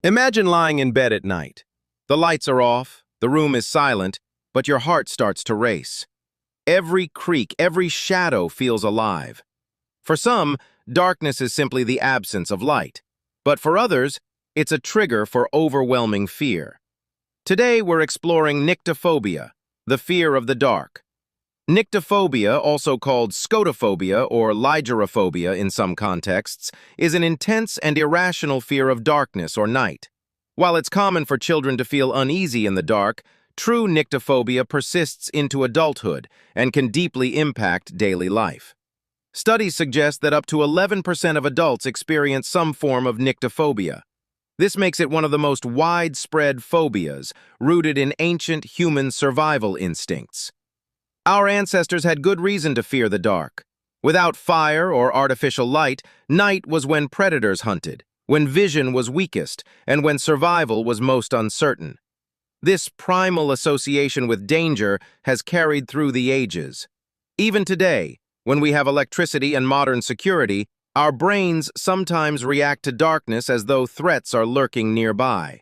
Imagine lying in bed at night. The lights are off, the room is silent, but your heart starts to race. Every creak, every shadow feels alive. For some, darkness is simply the absence of light. But for others, it's a trigger for overwhelming fear. Today, we're exploring nyctophobia, the fear of the dark. Nyctophobia, also called scotophobia or lygerophobia in some contexts, is an intense and irrational fear of darkness or night. While it's common for children to feel uneasy in the dark, true nyctophobia persists into adulthood and can deeply impact daily life. Studies suggest that up to 11% of adults experience some form of nyctophobia. This makes it one of the most widespread phobias, rooted in ancient human survival instincts. Our ancestors had good reason to fear the dark. Without fire or artificial light, night was when predators hunted, when vision was weakest, and when survival was most uncertain. This primal association with danger has carried through the ages. Even today, when we have electricity and modern security, our brains sometimes react to darkness as though threats are lurking nearby.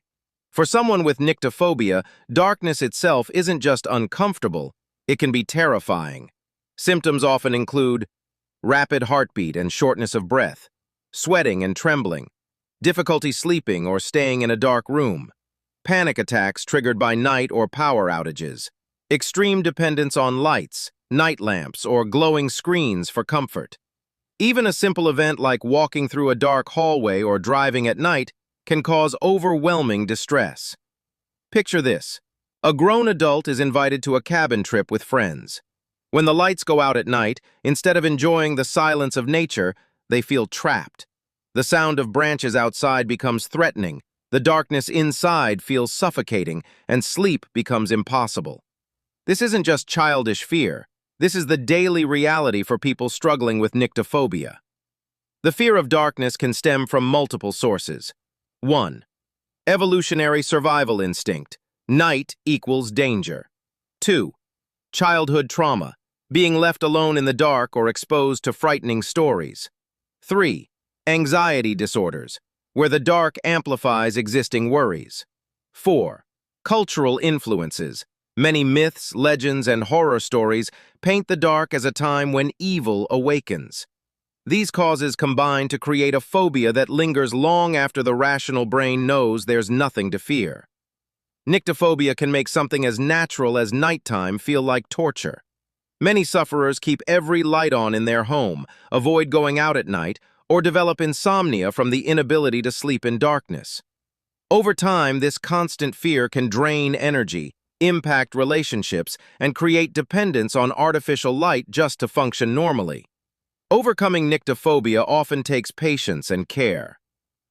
For someone with nyctophobia, darkness itself isn't just uncomfortable, it can be terrifying. Symptoms often include rapid heartbeat and shortness of breath, sweating and trembling, difficulty sleeping or staying in a dark room, panic attacks triggered by night or power outages, extreme dependence on lights, night lamps, or glowing screens for comfort. Even a simple event like walking through a dark hallway or driving at night can cause overwhelming distress. Picture this. A grown adult is invited to a cabin trip with friends. When the lights go out at night, instead of enjoying the silence of nature, they feel trapped. The sound of branches outside becomes threatening, the darkness inside feels suffocating, and sleep becomes impossible. This isn't just childish fear. This is the daily reality for people struggling with nyctophobia. The fear of darkness can stem from multiple sources. 1. Evolutionary survival instinct. Night equals danger. 2. Childhood trauma, being left alone in the dark or exposed to frightening stories. 3. Anxiety disorders, where the dark amplifies existing worries. 4. Cultural influences. Many myths, legends, and horror stories paint the dark as a time when evil awakens. These causes combine to create a phobia that lingers long after the rational brain knows there's nothing to fear. Nyctophobia can make something as natural as nighttime feel like torture. Many sufferers keep every light on in their home, avoid going out at night, or develop insomnia from the inability to sleep in darkness. Over time, this constant fear can drain energy, impact relationships, and create dependence on artificial light just to function normally. Overcoming nyctophobia often takes patience and care.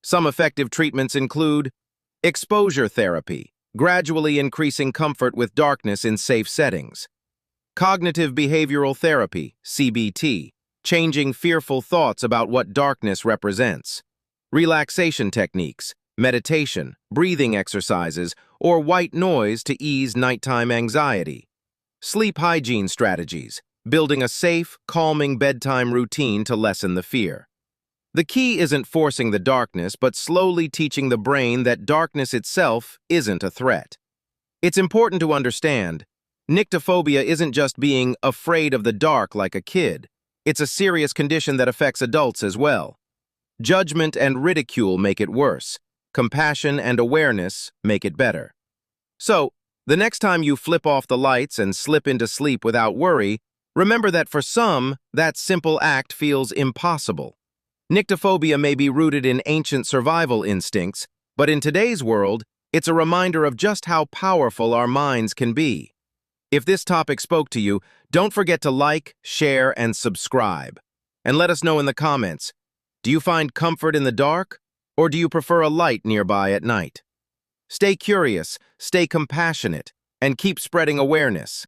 Some effective treatments include exposure therapy, gradually increasing comfort with darkness in safe settings. Cognitive behavioral therapy, CBT, changing fearful thoughts about what darkness represents. Relaxation techniques, meditation, breathing exercises, or white noise to ease nighttime anxiety. Sleep hygiene strategies, building a safe, calming bedtime routine to lessen the fear. The key isn't forcing the darkness, but slowly teaching the brain that darkness itself isn't a threat. It's important to understand, nyctophobia isn't just being afraid of the dark like a kid. It's a serious condition that affects adults as well. Judgment and ridicule make it worse. Compassion and awareness make it better. So, the next time you flip off the lights and slip into sleep without worry, remember that for some, that simple act feels impossible. Nyctophobia may be rooted in ancient survival instincts, but in today's world, it's a reminder of just how powerful our minds can be. If this topic spoke to you, don't forget to like, share, and subscribe. And let us know in the comments, do you find comfort in the dark, or do you prefer a light nearby at night? Stay curious, stay compassionate, and keep spreading awareness.